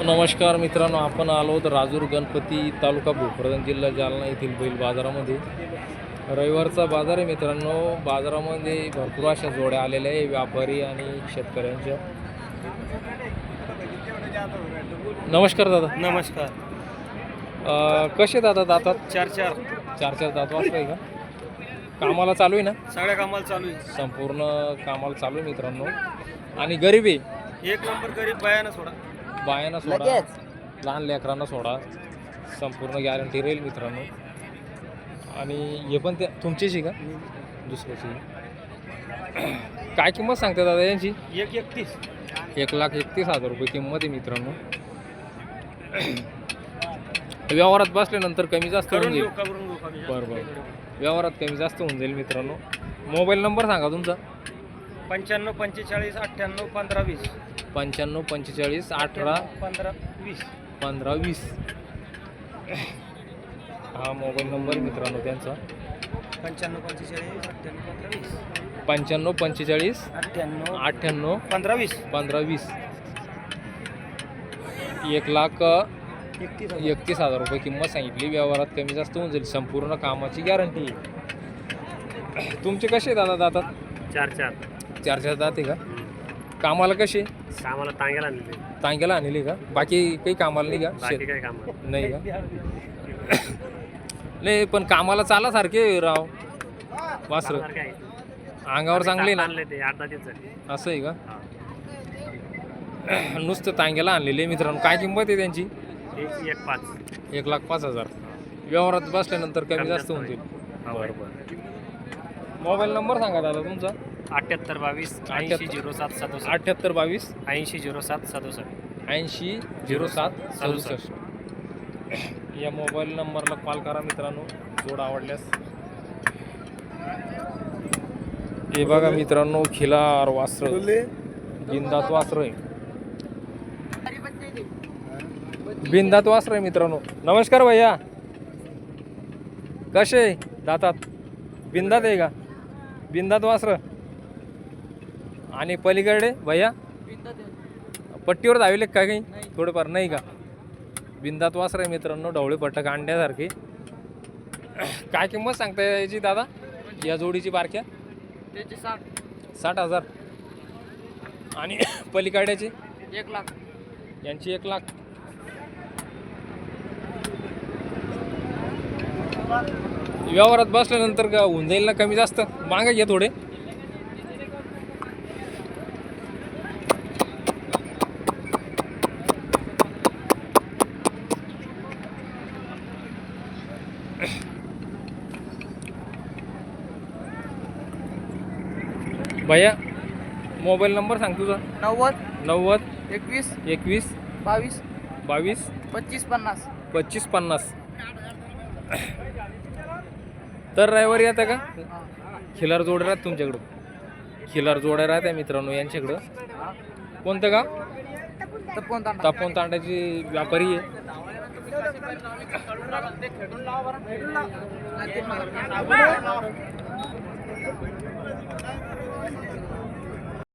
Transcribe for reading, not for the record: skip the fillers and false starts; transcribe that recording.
नमस्कार मित्रांनो, आपण आलो आहोत राजूर गणपती तालुका भोकरदन जिल्हा जालना येथील बैल बाजारामध्ये. रविवारचा बाजार आहे मित्रांनो. बाजारामध्ये भरपूर अशा जोड्या आलेल्या आहे व्यापारी आणि शेतकऱ्यांच्या. नमस्कार दादा. नमस्कार. कसे दादा दातात? चार दात वाजताय का? कामाला चालू आहे ना? सगळ्या कामाला चालू आहे. संपूर्ण कामाला चालू आहे मित्रांनो. आणि गरीब आहे, एक नंबर गरीब बायानं सोडा. बायांना सोडा, लहान लेकरांना सोडा, संपूर्ण गॅरंटी राहील मित्रांनो. आणि हे पण त्या तुमचीच का दुसऱ्याची? काय किंमत सांगते दादा यांची? 1,31,000 रुपये किंमत आहे मित्रांनो. व्यवहारात बसल्यानंतर कमी जास्त होऊन जाईल. बरं, व्यवहारात कमी जास्त होऊन जाईल मित्रांनो. मोबाईल नंबर सांगा तुमचा. 95 45 98 15 20. 95 45 18 15 20. 15 20 हा मोबाईल नंबर मित्रांनो त्यांचा. 95 45 98 15 20. 95 45 98 98 15 20. 15 20. 1,31,000 रुपये किंमत सांगितली. व्यवहारात कमी जास्त होऊन जाईल. संपूर्ण कामाची गॅरंटी आहे. तुमचे कसे दादा दातात? 4 दात आहे का? कामाला कसे? कामाला तांग्याला आणली का? बाकी काही कामाला नाही का? काय काम नाही का? नाही, पण कामाला चाला सारखे राव वासर. अंगावर चांगले ना? असं आहे का? नुसतं तांग्याला आणलेले मित्रांनो. काय किंमत आहे त्यांची? 1,05,000. व्यवहारात बसल्यानंतर कमी जास्त होऊन जाईल. बरं. मोबाईल नंबर सांगा दादा तुमचा. 78 22 80 07 67. 78 22 80 07 67. 80 07 67. या मोबाईल नंबरला कॉल करा मित्रांनो, जोड आवडल्यास. हे बघा मित्रांनो, खिलार वासर, बिंदात वासर आहे. बिंदात वासर आहे मित्रांनो. नमस्कार भैया, कसे दातात? बिंदात आहे का? बिंदात वासर. आणि पलीकडे भैया पट्टीवर धाविले का काही? थोडेफार नाही का? बिंदात वासर आहे मित्रांनो, ढवळे पट्टक अंड्यासारखे. काय किंमत सांगता याची दादा या जोडीची बारक्या? 60,000. आणि पलीकड्याची 1,00,000. यांची 1,00,000. व्यवहारात बसल्यानंतर का होऊन जाईल ना कमी जास्त? मागा घ्या थोडे. भैया मोबाईल नंबर सांग तुझा. 90 90 21 21 22 22 25 50. 25 50. तर रविवारी येतं का? खिलार जोड्या राहत तुमच्याकडं? खिलार जोड्या राहत्या मित्रांनो यांच्याकडं. कोणतं गाव? तपोन तांड्याची व्यापारी आहे.